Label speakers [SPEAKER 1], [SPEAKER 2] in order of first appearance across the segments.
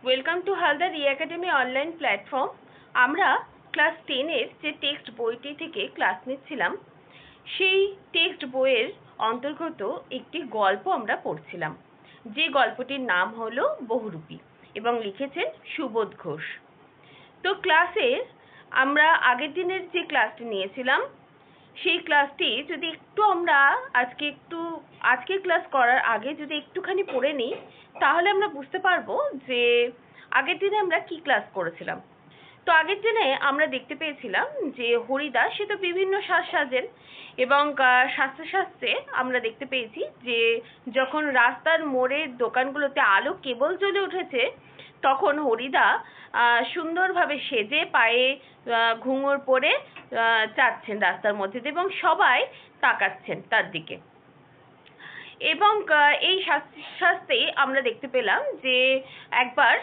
[SPEAKER 1] Welcome to Haldar academy online platform. আমরা class 10-এর যে text বইটি থেকে ক্লাস নিচ্ছিলাম, সেই টেক্সট বইয়ের অন্তর্গত একটি গল্প আমরা পড়ছিলাম, যে গল্পটির নাম হলো বহুরূপী এবং লিখেছেন সুবোধ ঘোষ। তো ক্লাসের আমরা আগের দিনের যে ক্লাসটি নিয়েছিলাম, সেই ক্লাসটি যদি একটু আমরা আজকে ক্লাস করার আগে যদি একটুখানি পড়ে নিই, তাহলে আমরা বুঝতে পারবো যে আগের দিনে আমরা কি ক্লাস করেছিলাম। তো আগের দিনে আমরা দেখতে পেয়েছিলাম যে হরিদা সে তো বিভিন্ন সাজ সাজেন এবং সাজতে সাজতে আমরা দেখতে পেয়েছি যে যখন রাস্তার মোড়ের দোকানগুলোতে আলো কেবল জ্বলে উঠেছে, তখন হরিদা সুন্দরভাবে সেজে পায়ে ঘুঙুর পরে যাচ্ছেন রাস্তার মধ্যে দিয়ে এবং সবাই তাকাচ্ছেন তার দিকে। এবং এই সাজতেই আমরা দেখতে পেলাম যে একবার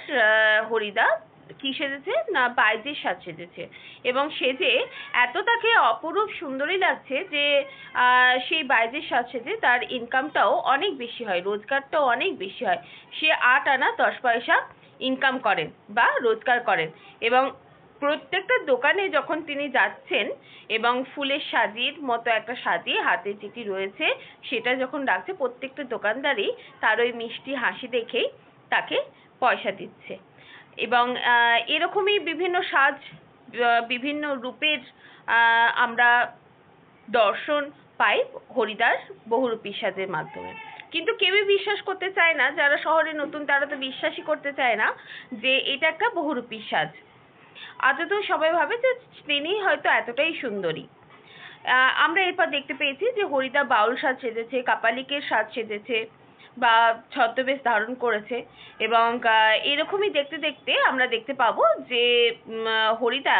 [SPEAKER 1] হরিদা কি সেজেছে না, বাইজির সাজ সেজেছে এবং সেজে এত তাকে অপরূপ সুন্দরী লাগছে যে সেই বাইজির সাজ সেজে তার ইনকামটাও অনেক বেশি হয়, রোজগারটাও অনেক বেশি হয়। সে 8 আনা 10 পয়সা ইনকাম করেন বা রোজগার করেন এবং প্রত্যেকটা দোকানে যখন তিনি যাচ্ছেন এবং ফুলের সাজির মতো একটা সাজিয়ে হাতে যেটি রয়েছে সেটা যখন রাখছে, প্রত্যেকটা দোকানদারই তার ওই মিষ্টি হাসি দেখেই তাকে পয়সা দিচ্ছে। এবং এরকমই বিভিন্ন সাজ, বিভিন্ন রূপের আমরা দর্শন পাই হরিদার বহুরূপী সাজের মাধ্যমে। কিন্তু কেউই বিশ্বাস করতে চায় না, যারা শহরে নতুন তারা তো বিশ্বাসই করতে চায় না যে এটা একটা বহুরূপী সাজ। আদৌ সবাই ভাবে যে তিনি হয়তো এতটাই সুন্দরী। আমরা এরপর দেখতে পেয়েছি যে হরিদা বাউল সাজ সেজেছে, কাপালিকের সাজ সেজেছে বা ছদ্মবেশ ধারণ করেছে এবং এরকমই দেখতে দেখতে আমরা দেখতে পাবো যে হরিদা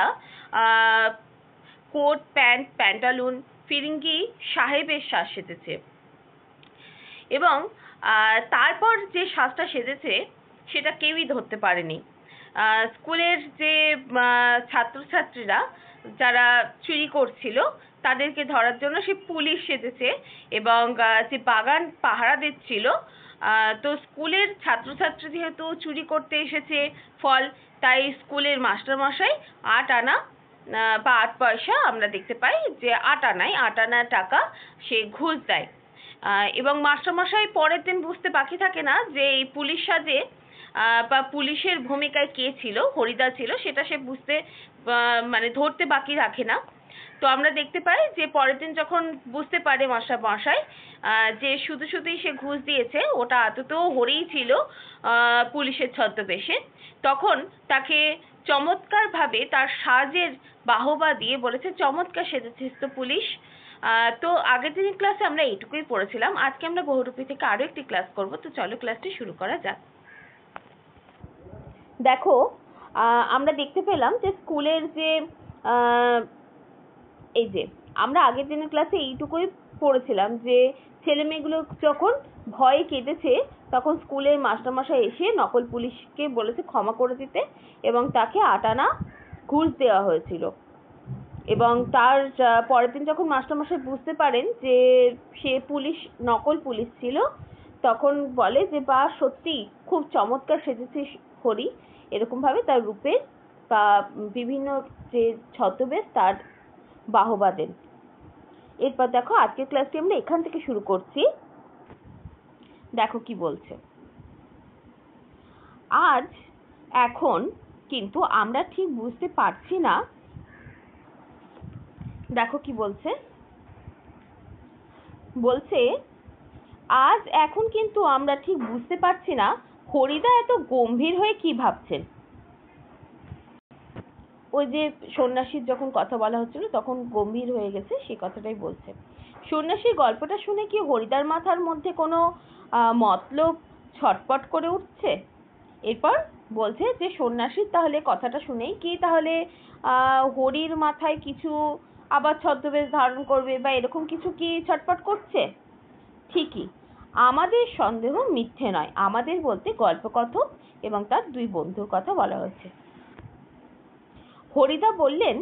[SPEAKER 1] কোট প্যান্ট, প্যান্টালুন, ফিরিঙ্গি সাহেবের সাজ সেজেছে এবং তারপর যে সাজটা সেজেছে সেটা কেউই ধরতে পারেনি। স্কুলের যে ছাত্রছাত্রীরা যারা চুরি করছিল তাদেরকে ধরার জন্য সে পুলিশ সেজেছে এবং যে বাগান পাহারা দিচ্ছিল, তো স্কুলের ছাত্রছাত্রী যেহেতু চুরি করতে এসেছে ফল, তাই স্কুলের মাস্টারমশাই 8 আনা বা 8 পয়সা আমরা দেখতে পাই যে 8 আনা টাকা সে ঘুষ দেয় এবং মাস্টারমশাই পরের দিন বুঝতে বাকি থাকে না যে এই পুলিশ সাজে বা পুলিশের ভূমিকায় কে ছিল, হরিদা ছিল, সেটা সে বুঝতে ধরতে বাকি রাখে না। তো আমরা দেখতে পাই যে পরের দিন যখন বুঝতে পারে মাস্টারমশাই যে শুধুই সে ঘুষ দিয়েছে, ওটা আদতেও হরিই ছিল পুলিশের ছদ্মবেশে, তখন তাকে চমৎকারভাবে তার সাজের বাহবা দিয়ে বলেছে, চমৎকার সেজেছিস তো পুলিশ। তো আগের দিনের ক্লাসে আমরা এইটুকুই পড়েছিলাম। আজকে আমরা বহুরূপী থেকে আরো একটি ক্লাস করব। তো চলো ক্লাসটি শুরু করা যাক। দেখো, আমরা দেখতে পেলাম যে স্কুলের যে এই যে আমরা আগের দিনের ক্লাসে এইটুকুই পড়েছিলাম যে ছেলে মেয়েগুলো যখন ভয়ে কেঁদেছে, তখন স্কুলের মাস্টারমশাই এসে নকল পুলিশকে বলেছে ক্ষমা করে দিতে এবং তাকে 8 আনা ঘুষ দেওয়া হয়েছিল। এবং তার পরের দিন যখন মাস্টারমশাই বুঝতে পারেন যে সে নকল পুলিশ ছিল, তখন বলে যে বা সত্যি খুব চমৎকার সেজেছিস হরি, এরকমভাবে তার রূপে বা বিভিন্ন যে ছদ্মবেশ তার বাহবা দেন। এরপর দেখো আজকের ক্লাসটি আমরা এখান থেকে শুরু করছি। দেখো কি বলছে, এখন কিন্তু আমরা ঠিক বুঝতে পারছি না। দেখো কি বলছে, এখন কিন্তু আমরা ঠিক বুঝতে পারছি না হরিদা এত গম্ভীর হয়ে কি ভাবছেন। ওই যে সন্ন্যাসীর যখন কথা বলা হচ্ছিল তখন গম্ভীর হয়ে গেছে, সেই কথাটাই বলছে। সন্ন্যাসীর গল্পটা শুনে কি হরিদার মাথার মধ্যে কোনো মতলব ছটপট করে উঠছে? এরপর বলছে যে সন্ন্যাসীর তাহলে কথাটা শুনেই কি তাহলে হরির মাথায় কিছু আবার ছদ্মবেশ ধারণ করবে বা এরকম কিছু কি ছটপট করছে? ঠিকই, আমাদের সন্দেহ মিথ্যে নয়। আমাদের বলতে গল্পকথক এবং তার 2 বন্ধুর কথা বলা হয়েছে। হরিদা বললেন,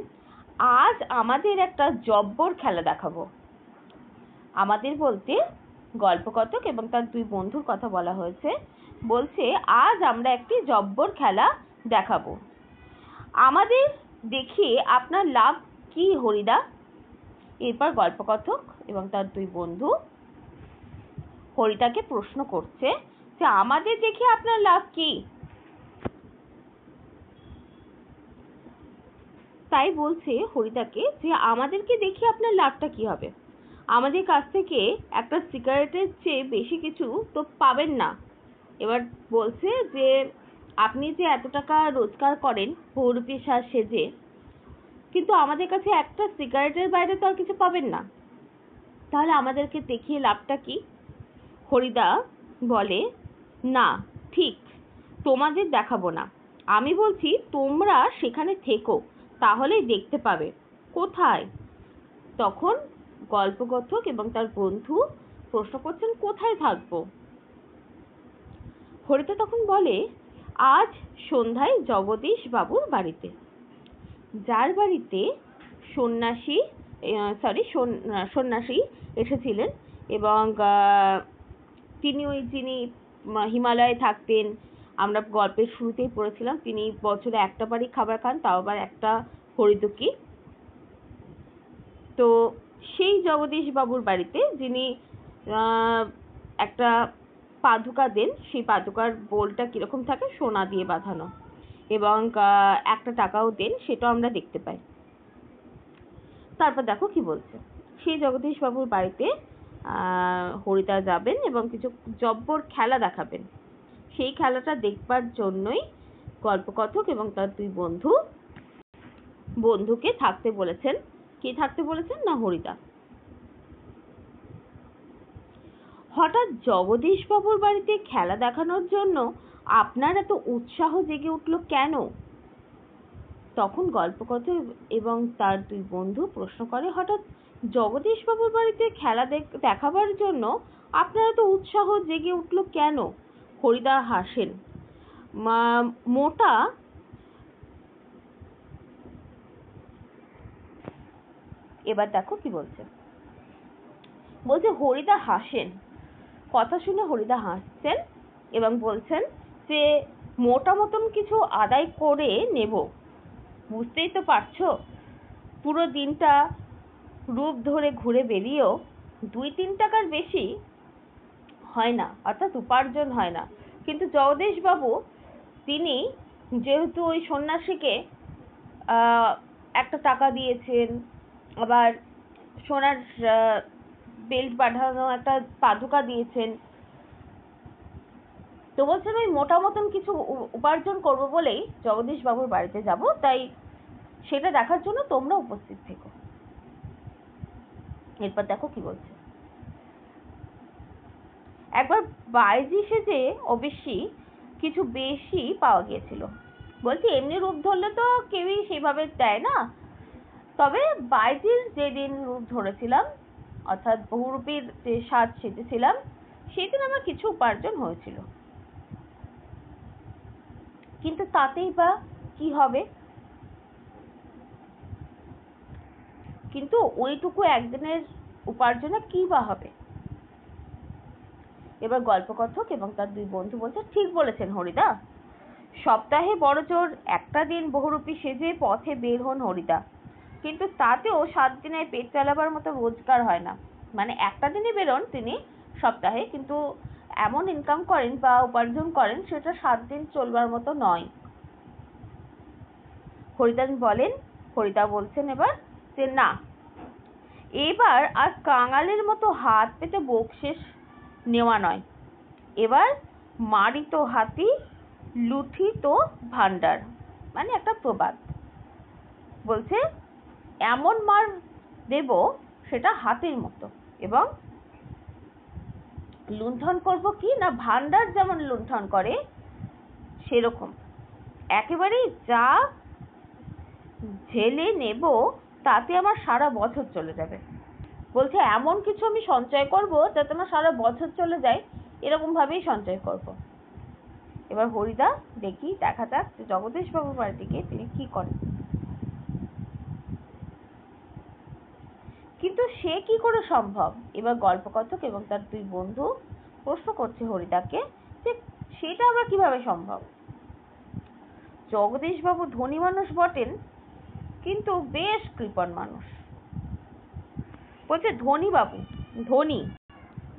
[SPEAKER 1] আজ আমাদের একটা জব্বর খেলা দেখাবো। আমাদের বলতে গল্পকথক এবং তার 2 বন্ধুর কথা বলা হয়েছে। বলছে আজ আমরা একটি জব্বর খেলা দেখাবো। আমাদের দেখিয়ে আপনার লাভ কি হরিদা? এরপর গল্পকথক এবং তার দুই বন্ধু হরিদাকে প্রশ্ন করছে যে আমাদের দেখে আপনার লাভ কি? তাই বলছে হরিদাকে যে আমাদেরকে দেখে আপনার লাভটা কি হবে? আমাদের কাছ থেকে একটা সিগারেটের চেয়ে বেশি কিছু তো পাবেন না। এবার বলছে যে আপনি যে এত টাকা রোজগার করেন বহুরূপী সেজে, কিন্তু আমাদের কাছে একটা সিগারেটের বাইরে তো আর কিছু পাবেন না, তাহলে আমাদেরকে দেখিয়ে লাভটা কি? হরিদা বলে না, ঠিক, তোমাদের দেখাবো না। আমি বলছি তোমরা সেখানে থেকো, তাহলেই দেখতে পাবে। কোথায়? তখন গল্পকথক এবং তার বন্ধু প্রশ্ন করছেন কোথায় থাকবো? হরিদা তখন বলে আজ সন্ধ্যায় জগদীশ বাবুর বাড়িতে, যার বাড়িতে সন্ন্যাসী এসেছিলেন এবং তিনি যিনি হিমালয়ে থাকতেন, আমরা গল্পের শুরুতেই পড়েছিলাম, তিনি বছরে একটা বারই খাবার খান, তাও আবার একটা হরিদুকি। তো সেই জগদীশ বাবুর বাড়িতে যিনি একটা পাদুকা দেন, সেই পাদুকার বোলটা কিরকম থাকে, সোনা দিয়ে বাঁধানো, এবং একটা টাকাও দেন, সেটাও আমরা দেখতে পাই। তারপর দেখো কি বলছে, সেই জগদীশ বাবুর বাড়িতে হরিদা যাবেন এবং কিছু জব্বর খেলা দেখাবেন। সেই খেলাটা দেখবার জন্যই গল্পকথক এবং তার দুই বন্ধুকে থাকতে বলেছেন। কে থাকতে বলেছেন? না, হরিদা। হঠাৎ জগদীশ বাবুর বাড়িতে খেলা দেখানোর জন্য আপনার এত উৎসাহ জেগে উঠল কেন? তখন গল্পকথক এবং তার দুই বন্ধু প্রশ্ন করে হঠাৎ জগদীশ বাবুর বাড়িতে খেলা দেখাবার জন্য আপনার এত উৎসাহ জেগে উঠল কেন? হরিদা হাসেন। মোটা এবার দেখো কি বলছে, হরিদা হাসেন। কথা শুনে হরিদা হাসছেন এবং বলছেন যে মোটা মতন কিছু আদায় করে নেব। বুঝতেই তো পারছো, পুরো দিনটা রূপ ধরে ঘুরে বেরিয়েও 2-3 টাকার বেশি হয় না, অর্থাৎ উপার্জন হয় না। কিন্তু জগদীশ বাবু তিনি যেহেতু ওই সন্ন্যাসীকে একটা টাকা দিয়েছেন, আবার সোনার বেল্ট বাঁধানো একটা পাদুকা দিয়েছেন, তো বলছেন ওই মোটা মতন কিছু উপার্জন করবো বলেই জগদীশ বাবুর বাড়িতে যাব, তাই সেটা দেখার জন্য তোমরা উপস্থিত থেকো। এরপর দেখো কি বলছে, একবার বাইজি সেজে অবশ্যই কিছু বেশি পাওয়া গিয়েছিল। বলছি এমনি রূপ ধরলে তো কেউই সেভাবে দেয় না, তবে বাইজির যেদিন রূপ ধরেছিলাম, অর্থাৎ বহুরূপীর যে সাজ সেজেছিলাম, সেদিন আমার কিছু উপার্জন হয়েছিল। কিন্তু তাতেই বা কি হবে? কিন্তু ওইটুকু একদিনের উপার্জনে কি বা হবে? এবার গল্পকথক এবং তার দুই বন্ধু বলছে ঠিক বলেছেন হরিদা, সপ্তাহে বড়জোর একটা দিন বহুরূপী সেজে পথে বের হন হরিদা, কিন্তু তাতেও 7 দিনের পেট চালাবার মতো রোজগার হয় না। মানে একটা দিনই বেরোন তিনি সপ্তাহে, কিন্তু এমন ইনকাম করেন বা উপার্জন করেন সেটা 7 দিন চলবার মতো নয়। হরিদা বলছেন এবার যে না, এবার আর কাঙালের মতো হাত পেতে বকশেষ নেওয়া নয়, এবার মারি তো হাতি, লুঠি তো ভান্ডার, মানে একটা প্রবাদ। বলছে এমন মার দেব সেটা হাতির মতো, এবং লুণ্ঠন করব কি না, ভান্ডার যেমন লুণ্ঠন করে সেরকম একেবারেই যা ঝেলে নেব তাতে আমার সারা বছর চলে যাবে। বলছে এমন কিছু আমি সঞ্চয় করব যাতে আমার সারা বছর চলে যায়, এরকম ভাবেই সঞ্চয় করব। এবার হরিদা দেখা যাক যে জগদীশ বাবুর বাড়িতে গিয়ে তিনি কি করেন। কিন্তু সে কি করে সম্ভব? এবার গল্পকথক এবং তার দুই বন্ধু প্রশ্ন করছে হরিদাকে যে সেটা আবার কিভাবে সম্ভব? জগদীশবাবু ধনী মানুষ বটেন, কিন্তু বেশ কৃপণ মানুষ। বলছে ধনী বাবু, ধনী,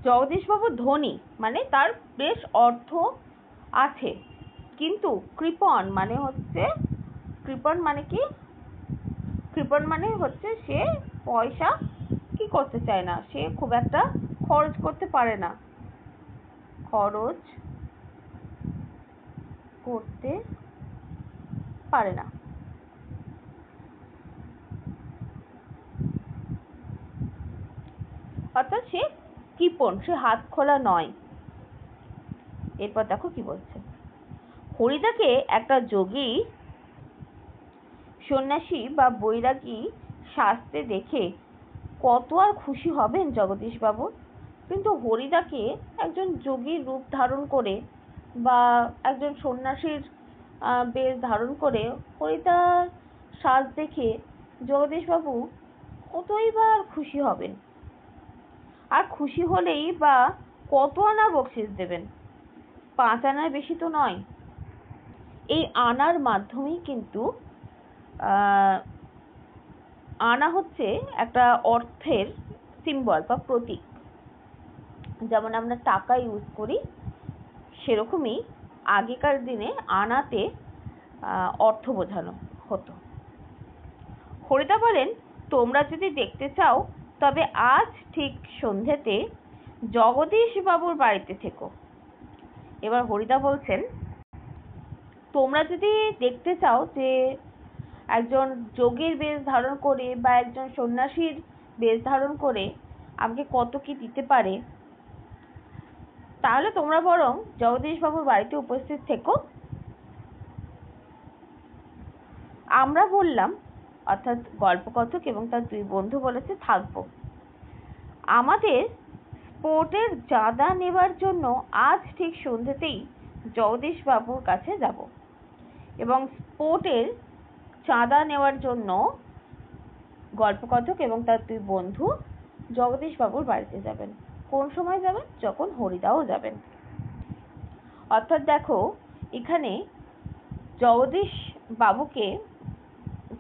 [SPEAKER 1] জগদীশবাবু ধনী মানে তার বেশ অর্থ আছে, কিন্তু কৃপণ মানে হচ্ছে, কৃপণ মানে কি? কৃপণ মানে হচ্ছে সে পয়সা কি করতে চায় না, সে খুব একটা খরচ করতে পারে না, খরচ করতে পারে না। অর্থাৎ সে কৃপণ, সে হাত খোলা নয়। এরপর দেখো কি বলছে, হরিদাকে একটা যোগী, সন্ন্যাসী বা বৈরাগী সাজতে দেখে কত আর খুশি হবেন জগদীশবাবু। কিন্তু হরিদাকে একজন যোগীর রূপ ধারণ করে বা একজন সন্ন্যাসীর বেশ ধারণ করে হরিদার সাজ দেখে জগদীশবাবু কতই বা আর খুশি হবেন। আর খুশি হলেই বা কত আনা বকশিশ দেবেন? 5 আনার বেশি তো নয়। এই আনার মাধ্যমেই কিন্তু আনা হচ্ছে একটা অর্থের সিম্বল বা প্রতীক। যেমন আমরা টাকা ইউজ করি, সেরকমই আগেকার দিনে আনাতে অর্থ বোঝানো হতো। হরিদা বলেন, তোমরা যদি দেখতে চাও তবে আজ ঠিক সন্ধ্যেতে জগদীশ বাবুর বাড়িতে থেকো। এবার হরিদা বলছেন, তোমরা যদি দেখতে চাও যে একজন যোগীর বেশ ধারণ করে বা একজন সন্ন্যাসীর বেশ ধারণ করে আমাকে কত কি দিতে পারে, তাহলে তোমরা বরং জগদীশবাবুর বাড়িতে উপস্থিত থেকো। আমরা বললাম, অর্থাৎ গল্পকথক এবং তার 2 বন্ধু বলেছে থাকবো। আমাদের স্পোর্টের চাঁদা নেবার জন্য আজ ঠিক সন্ধ্যেতেই জগদীশবাবুর কাছে যাব এবং স্পোর্টের চাঁদা নেওয়ার জন্য গল্পকথক এবং তার 2 বন্ধু জগদীশবাবুর বাড়িতে যাবেন। কোন সময় যাবেন? যখন হরিদাও যাবেন। অর্থাৎ দেখো, এখানে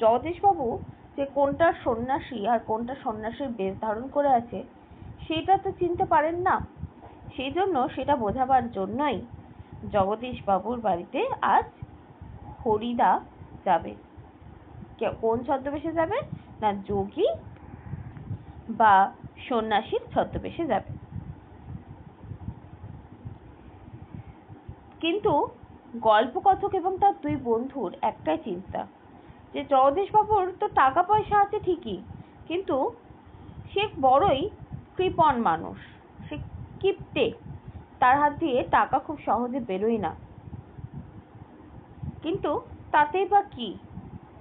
[SPEAKER 1] জগদীশবাবু যে কোনটা সন্ন্যাসী আর কোনটা সন্ন্যাসীর বেশ ধারণ করে আছে সেটা তো চিনতে পারেন না। সেই জন্য সেটা বোঝাবার জন্যই জগদীশবাবুর বাড়িতে আজ হরিদা যাবে। কোন ছদ্মবেশে যাবে? না, যোগী বা সন্ন্যাসীর ছদ্মবেশে যাবে। কিন্তু গল্পকথক এবং তার 2 বন্ধুর একটাই চিন্তা, যে জগদীশবাবুর তো টাকা পয়সা আছে ঠিকই, কিন্তু সে বড়ই কৃপণ মানুষ, সে কিপ্টে, তার হাত দিয়ে টাকা খুব সহজে বেরোয় না। কিন্তু তাতেই বা কি?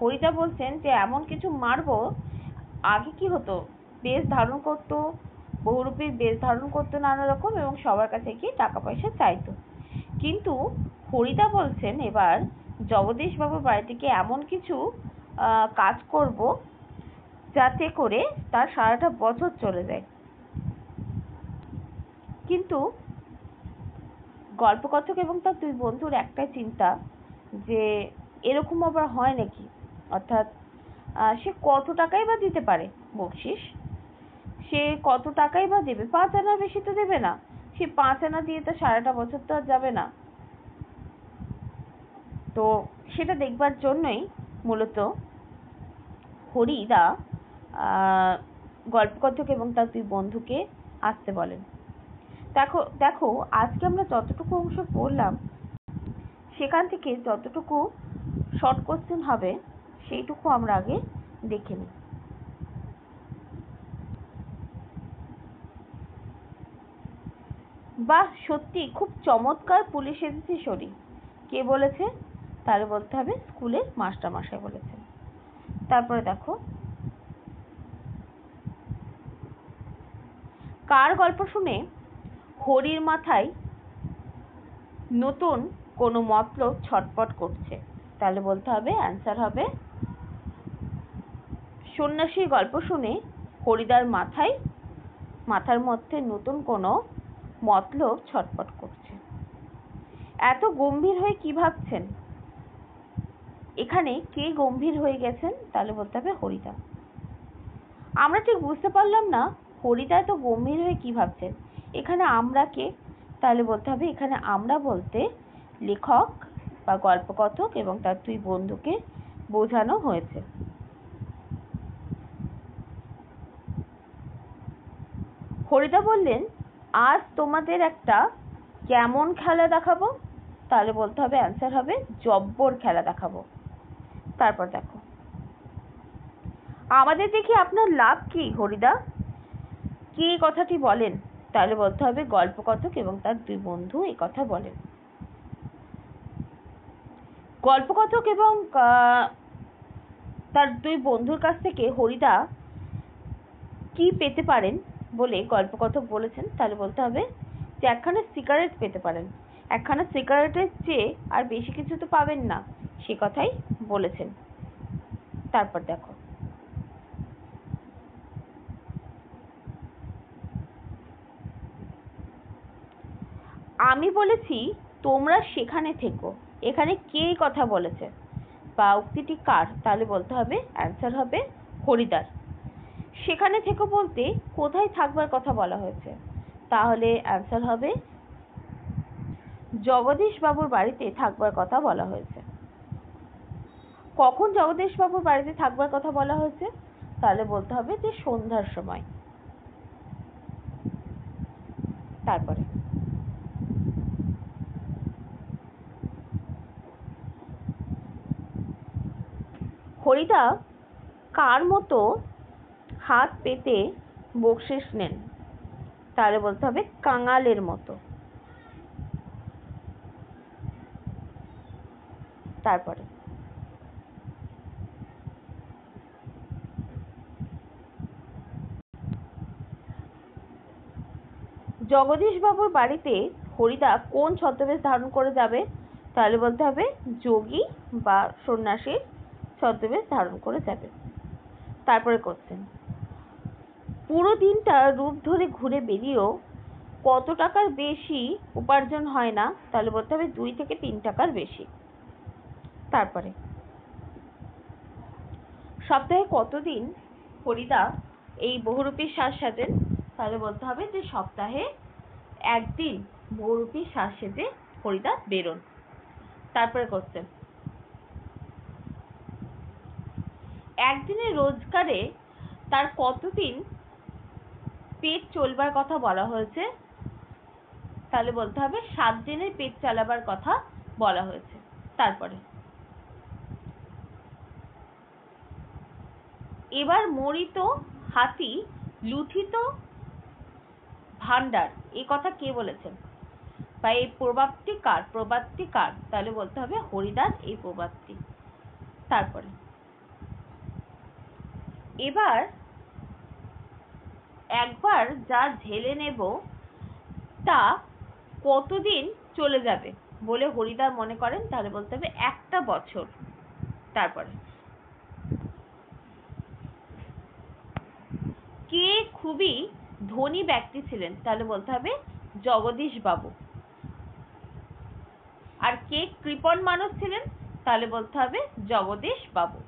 [SPEAKER 1] হরিদা বলছেন যে এমন কিছু মারবো, আগে কি হতো, বেশ ধারণ করতো, বহুরূপীর বেশ ধারণ করতো নানা রকম, এবং সবার কাছে গিয়ে টাকা পয়সা চাইতো। কিন্তু হরিদা বলছেন এবার জগদীশবাবুর বাড়ি থেকে এমন কিছু কাজ করব যাতে করে তার সারাটা বছর চলে যায়। কিন্তু গল্পকথক এবং তার 2 বন্ধুর একটাই চিন্তা, যে এরকম আবার হয় নাকি, অর্থাৎ সে কত টাকাই বা দিতে পারে বকশিশ, সে কত টাকাই বা দেবে? 5 আনার বেশি তো দেবে না। সে 5 আনা দিয়ে তো সারাটা বছর তো আর যাবে না। তো সেটা দেখবার জন্যই মূলত হরিদা গল্পকথক এবং তার 2 বন্ধুকে আসতে বলেন। দেখো আজকে আমরা যতটুকু অংশ পড়লাম সেখান থেকে যতটুকু শর্ট কোশ্চেন হবে সেইটুকু আমরা আগে দেখে নিই। বাহ, সত্যি খুব চমৎকার পুলিশ সেজেছে শরী। কে বলেছে? তাহলে বলতে হবে স্কুলের মাস্টারমশাই বলেছেন। তারপরে দেখো, কার গল্প শুনে হরির মাথায় নতুন কোনো মতলব ছটপট করছে? তাহলে বলতে হবে, অ্যান্সার হবে সন্ন্যাসীর গল্প শুনে হরিদার মাথার মধ্যে নতুন কোনো মতলব ছটপট করছে। এত গম্ভীর হয়ে কি ভাবছেন? এখানে কে গম্ভীর হয়ে গেছেন? তাহলে বলতে হবে হরিদা। আমরা ঠিক বুঝতে পারলাম না হরিদা এত গম্ভীর হয়ে কি ভাবছেন। এখানে আমরা কে? তাহলে বলতে হবে এখানে আমরা বলতে লেখক বা গল্পকথক এবং তার দুই বন্ধুকে বোঝানো হয়েছে। হরিদা বললেন, আজ তোমাদের একটা কেমন খেলা দেখাবো? তাহলে বলতে হবে অ্যান্সার হবে জব্বর খেলা দেখাবো। তারপর দেখো, আমাদের দেখে আপনার লাভ কি হরিদা? কে কথাটি বলেন? তাহলে বলতে হবে গল্পকথক এবং তার দুই বন্ধু এই কথা বলেন। গল্পকথক এবং তার দুই বন্ধুর কাছ থেকে হরিদা কি পেতে পারেন বলে গল্পকথক বলেছেন? তাহলে বলতে হবে যে একখানা সিগারেট পেতে পারেন। একখানা সিগারেটের চেয়ে আর বেশি কিছু তো পাবেন না, সে কথাই বলেছেন। তারপর দেখো, আমি বলেছি তোমরা সেখানে থেকো। এখানে কে কথা বলেছে বা উক্তিটি কার? তাহলে বলতে হবে অ্যান্সার হবে হরিদার। সেখানে থেকো বলতে কোথায় থাকবার কথা বলা হয়েছে? তাহলে অ্যান্সার হবে জগদীশ বাবুর বাড়িতে থাকবার কথা বলা হয়েছে। কখন জগদীশ বাবুর বাড়িতে থাকবার কথা বলা হয়েছে? তাহলে বলতে হবে যে সন্ধ্যার সময়। তারপরে হরিদা কার মতো হাত পেতে বকশিস নেন? তাহলে বলতে হবে কাঙালের মতো। তারপরে জগদীশ বাবুর বাড়িতে হরিদা কোন ছদ্মবেশ ধারণ করে যাবে? তাহলে বলতে হবে যোগী বা সন্ন্যাসীর ছদ্মবেশ ধারণ করে যাবে। তারপরে কোশ্চেন, পুরো দিনটা রূপ ধরে ঘুরে বেরিয়েও কত টাকার বেশি উপার্জন হয় না? তাহলে বলতে হবে 2 থেকে 3 টাকার বেশি। তারপরে সপ্তাহে কতদিন হরিদা এই বহুরূপীর সাজ সাজেন? তাহলে বলতে হবে যে সপ্তাহে একদিন বহুরূপীর সাজ সেজে হরিদা বেরোন। তারপরে কোশ্চেন, একদিনের রোজগারে তার কতদিন পেট চলবার কথা বলা হয়েছে? তাহলে বলতে হবে 7 দিনের পেট চালাবার কথা বলা হয়েছে। তারপরে এবার মরিত হাতি লুঠিত ভান্ডার এই কথা কে বলেছেন বা এই প্রবাদটি কার? প্রবাদটি কার? তাহলে বলতে হবে হরিদার এই প্রবাদটি। তারপরে এবার একবার যা ঝেলে নেব তা কতদিন চলে যাবে বলে হরিদা মনে করেন? তাহলে বলতে হবে 1 বছর। তারপরে কে খুবই ধনী ব্যক্তি ছিলেন? তাহলে বলতে হবে জগদীশ বাবু। আর কে কৃপণ মানুষ ছিলেন? তাহলে বলতে হবে জগদীশ বাবু।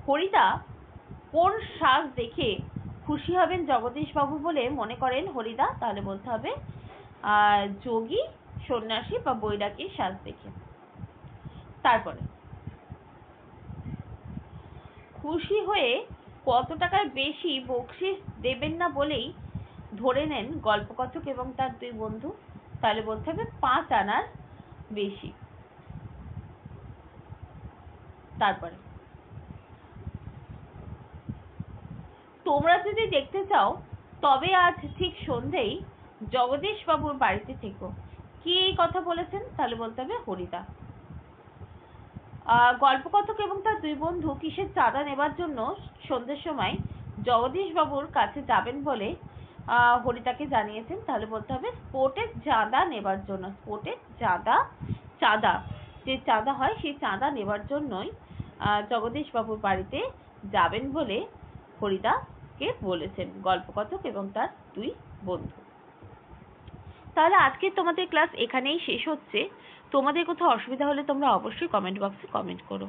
[SPEAKER 1] হরিদা কোন সাজ দেখে খুশি হবেন জগদীশ বাবু বলে মনে করেন হরিদা? তাহলে বলতে হবে যোগী, সন্ন্যাসী বা বৈরাগীর সাজ দেখে। তারপরে খুশি হয়ে কত টাকার বেশি বকশিশ দেবেন না বলেই ধরে নেন গল্পকথক এবং তার দুই বন্ধু? তাহলে বলতে হবে 5 আনার বেশি। তারপরে তোমরা যদি দেখতে চাও তবে আজ ঠিক সন্ধেই জগদীশ বাবুর বাড়িতে থেকো। কে এই কথা বলেছেন? তাহলে বলতে হবে হরিদা। গল্পকথক এবং তার দুই বন্ধু কিসের চাঁদা নেবার জন্য সন্ধ্যের সময় জগদীশ বাবুর কাছে যাবেন বলে হরিদাকে জানিয়েছেন? তাহলে বলতে হবে স্পোর্টের চাঁদা নেবার জন্য। স্পোর্টের চাঁদা যে চাঁদা হয় সেই চাঁদা নেবার জন্যই জগদীশ বাবুর বাড়িতে যাবেন বলে হরিদাকে বলেছেন গল্পকথক এবং তার দুই বন্ধু। তাহলে আজকে তোমাদের ক্লাস এখানেই শেষ হচ্ছে। তোমাদের কোথাও অসুবিধা হলে তোমরা অবশ্যই কমেন্ট বক্সে কমেন্ট করো।